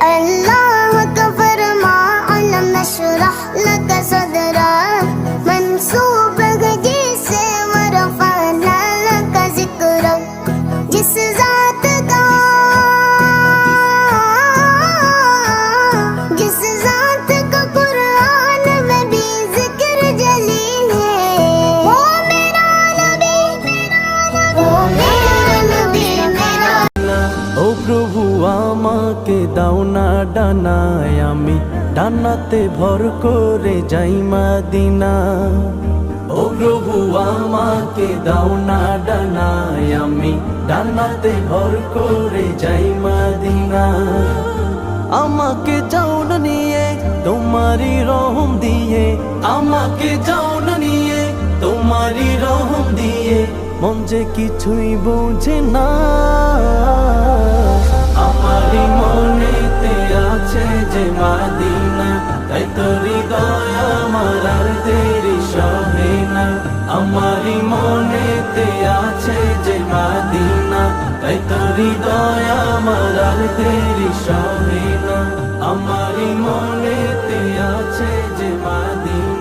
अल्लाह का फरमा अलम नशरह लक सदरक मंसूब है जिसे वरफअना लक ज़िक्रक। जिस ज़ात का कुरान में भी जिक्र जलील है, वो मेरा नबी, वो मेरा नबी, मेरा। ও প্রভু আমাকে দাও না ডানায়, আমি ডানাতে ভর করে যাই মদিনা। ও প্রভু আমাকে দাও না ডানায়, আমি ডানাতে ভর করে যাই মদিনা। আমাকে যাও না নিয়ে তোমারি রহম দিয়ে, আমাকে যাও না নিয়ে তোমারি রহম দিয়ে, মন যে কিছুই বোঝে না। আমারি মনেতে আছে যে মদিনা, তাই তো হৃদয় আমার আর দেরি সহে না। আমারি মনেতে আছে যে মদিনা, তাই তো হৃদয় আমার আর দেরি সহে না। আমারি মনেতে আছে যে মদিনা।